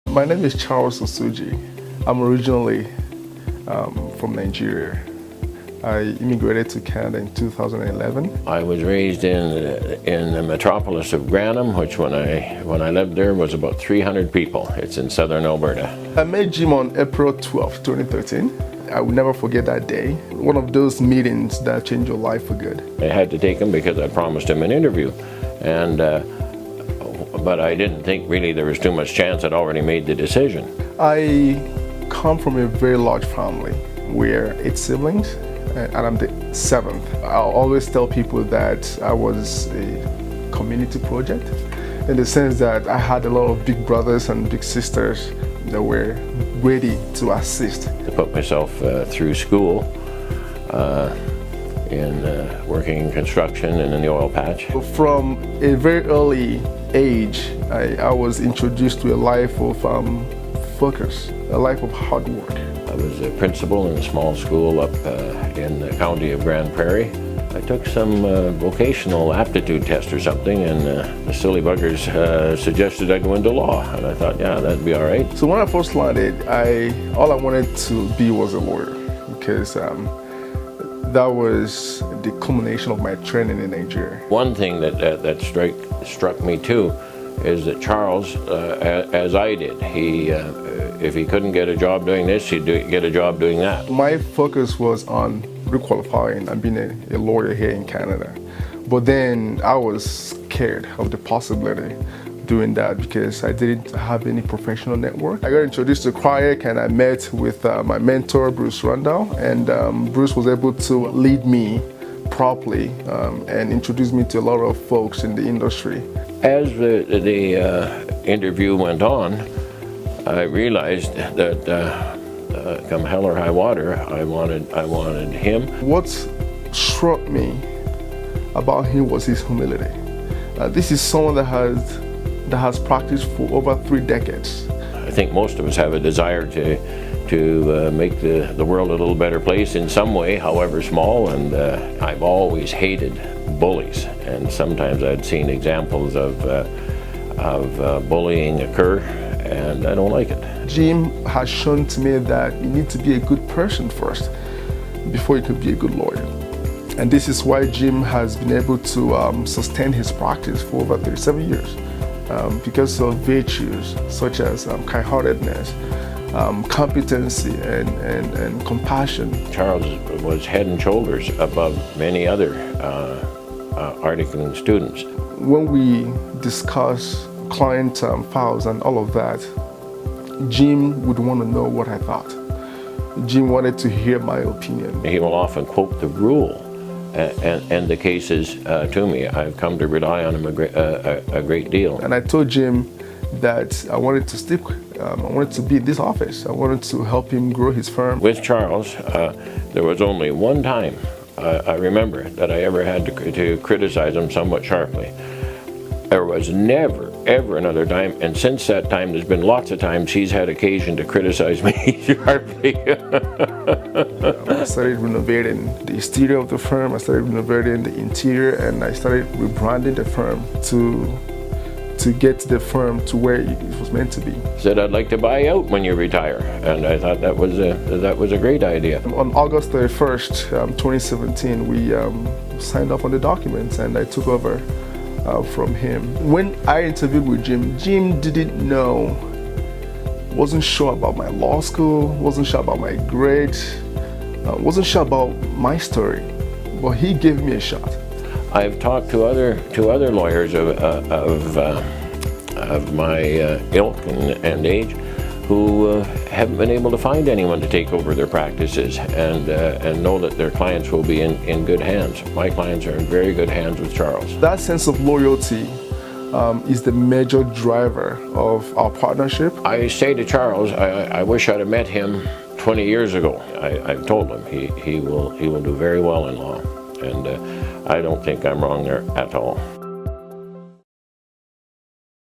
My name is Charles Osuji. I'm originally from Nigeria. I immigrated to Canada in 2011. I was raised in the metropolis of Grantham, which when I lived there was about 300 people. It's in southern Alberta. I met Jim on April 12, 2013. I will never forget that day. One of those meetings that changed your life for good. I had to take him because I promised him an interview, but I didn't think really there was too much chance. I'd already made the decision. I come from a very large family. We're 8 siblings, and I'm the 7th. I'll always tell people that I was a community project, in the sense that I had a lot of big brothers and big sisters that were ready to assist. To put myself through school in working in construction and in the oil patch. From a very early age, I was introduced to a life of focus, a life of hard work. I was a principal in a small school up in the county of Grand Prairie. I took some vocational aptitude test or something, and the silly buggers suggested I go into law, and I thought, yeah, that'd be all right. So when I first landed, all I wanted to be was a lawyer, because that was the culmination of my training in Nigeria. One thing that struck me too is that Charles, as I did, if he couldn't get a job doing this, he'd get a job doing that. My focus was on requalifying and being a lawyer here in Canada. But then I was scared of the possibility of doing that because I didn't have any professional network. I got introduced to CRIAC and I met with my mentor, Bruce Randall, and Bruce was able to lead me properly and introduce me to a lot of folks in the industry. As the interview went on, I realized that come hell or high water, I wanted him. What struck me about him was his humility. This is someone that has practiced for over 3 decades. I think most of us have a desire to make the world a little better place in some way, however small, and I've always hated bullies, and sometimes I'd seen examples of bullying occur, and I don't like it. Jim has shown to me that you need to be a good person first before you can be a good lawyer. And this is why Jim has been able to sustain his practice for over 37 years because of virtues such as kind-heartedness, competency, and compassion. Charles was head and shoulders above many other articling students. When we discuss client files and all of that, Jim would want to know what I thought. Jim wanted to hear my opinion. He will often quote the rule and the cases to me. I've come to rely on him a great deal. And I told Jim that I wanted to stick, I wanted to be in this office. I wanted to help him grow his firm. With Charles, there was only one time I remember that I ever had to criticize him somewhat sharply. There was never, ever another time, and since that time there's been lots of times he's had occasion to criticize me sharply. I started renovating the exterior of the firm, I started renovating the interior, and I started rebranding the firm to get the firm to where it was meant to be. Said, I'd like to buy out when you retire, and I thought that was a great idea. On August 31st, 2017, we signed off on the documents, and I took over from him. When I interviewed with Jim, Jim didn't know, wasn't sure about my law school, wasn't sure about my grades, wasn't sure about my story, but he gave me a shot. I've talked to other lawyers of my ilk and age who haven't been able to find anyone to take over their practices and know that their clients will be in good hands. My clients are in very good hands with Charles. That sense of loyalty is the major driver of our partnership. I say to Charles, I wish I'd have met him 20 years ago. I've told him he will do very well in law, and I don't think I'm wrong there at all.